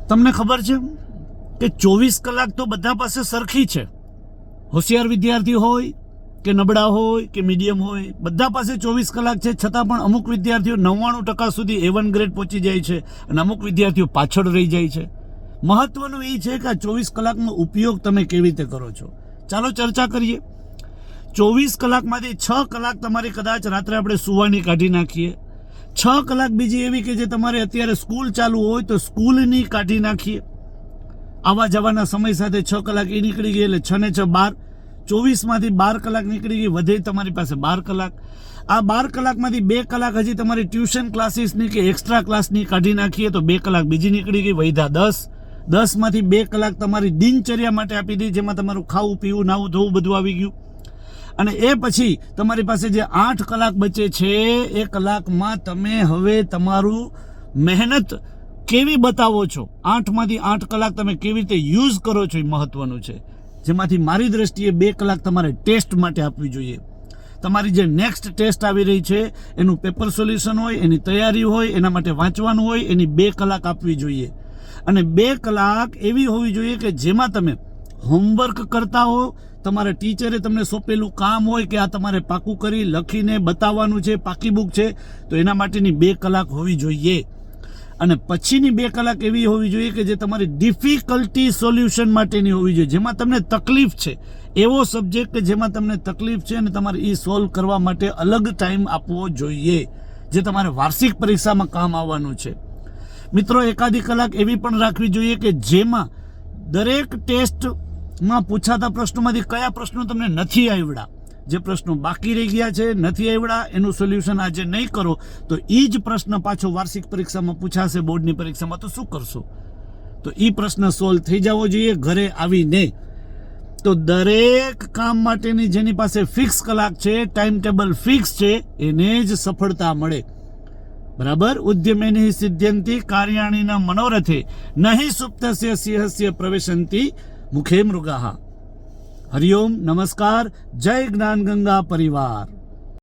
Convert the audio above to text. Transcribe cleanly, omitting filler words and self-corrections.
તમને ખબર છે કે 24 કલાક તો બધા પાસે સરખી છે. હોશિયાર વિદ્યાર્થી હોય કે નબળા હોય કે મીડિયમ હોય, બધા પાસે 24 કલાક છે. છતાં પણ અમુક વિદ્યાર્થીઓ 99% સુધી A1 ગ્રેડ પહોંચી જાય છે અને અમુક વિદ્યાર્થીઓ પાછળ રહી જાય છે. મહત્વનું એ છે કે આ 24 કલાકનો ઉપયોગ તમે કેવી રીતે કરો છો. ચાલો ચર્ચા કરીએ. 24 કલાકમાંથી 6 કલાક તમારી કદાચ રાત્રે આપણે સુવાની કાઢી નાખીએ. 6 કલાક બીજી એવી કે જે તમારે અત્યારે સ્કૂલ ચાલુ હોય તો સ્કૂલની કાઢી નાખીએ. આવા જવાના સમય સાથે 6 કલાક એ નીકળી ગઈ એટલે 6 ને 6 12. 24માંથી 12 કલાક નીકળી ગઈ, વધે તમારી પાસે 12 કલાક. આ 12 કલાકમાંથી 2 કલાક હજી તમારી ટ્યુશન ક્લાસીસની કે એક્સ્ટ્રા ક્લાસની કાઢી નાખીએ તો 2 કલાક બીજી નીકળી ગઈ, વૈધા 10. 10માંથી 2 કલાક તમારી દિનચર્યા માટે આપી દીધી, જેમાં તમારું ખાવું પીવું નાવું ધોવું બધું આવી ગયું. અને એ પછી તમારી પાસે જે 8 કલાક બચે છે એ કલાકમાં તમે હવે તમારું મહેનત કેવી બતાવો છો, 8માંથી 8 કલાક તમે કેવી રીતે યુઝ કરો છો એ મહત્વનું છે. જેમાંથી મારી દ્રષ્ટિએ 2 કલાક તમારે ટેસ્ટ માટે આપવી જોઈએ. તમારી જે નેક્સ્ટ ટેસ્ટ આવી રહી છે એનું પેપર સોલ્યુશન હોય, એની તૈયારી હોય, એના માટે વાંચવાનું હોય, એની 2 કલાક આપવી જોઈએ. અને 2 કલાક એવી હોવી જોઈએ કે જેમાં તમે હોમવર્ક કરતા હો, તમારા ટીચરે તમને સોંપેલું કામ હોય કે આ તમારે પાકું કરી લખીને બતાવવાનું છે, પાકી બુક છે, તો એના માટેની 2 કલાક હોવી જોઈએ. અને પછીની 2 કલાક એવી હોવી જોઈએ કે જે તમારી ડિફિકલ્ટી સોલ્યુશન માટેની હોવી જોઈએ, જેમાં તમને તકલીફ છે, એવો સબ્જેક્ટ કે જેમાં તમને તકલીફ છે અને તમારે એ સોલ્વ કરવા માટે અલગ ટાઈમ આપવો જોઈએ, જે તમારે વાર્ષિક પરીક્ષામાં કામ આવવાનું છે. મિત્રો, એકાદી કલાક એવી પણ રાખવી જોઈએ કે જેમાં દરેક ટેસ્ટમાં પૂછાતા પ્રશ્નોમાંથી કયા પ્રશ્નો તમને નથી આવડ્યા, જે પ્રશ્નો બાકી રહી ગયા છે, નથી આવડ્યા, એનું સોલ્યુશન આજે નહીં કરો તો એ જ પ્રશ્ન પાછો વાર્ષિક પરીક્ષામાં પૂછાશે, બોર્ડની પરીક્ષામાં, તો શું કરશો? તો એ પ્રશ્ન સોલ્વ થઈ જવો જોઈએ ઘરે આવીને. તો દરેક કામ માટેની જેની પાસે ફિક્સ કલાક છે, ટાઈમ ટેબલ ફિક્સ છે, એને જ સફળતા મળે. બરાબર? ઉદ્યમેનિ સિદ્ધ્યંતિ કાર્યાણીના મનોરથે નહીં સુપ્તસ્ય સિંહસ્ય પ્રવેશંતિ મુખે મૃગાહ. હરિઓમ, નમસ્કાર, જય જ્ઞાન ગંગા પરિવાર.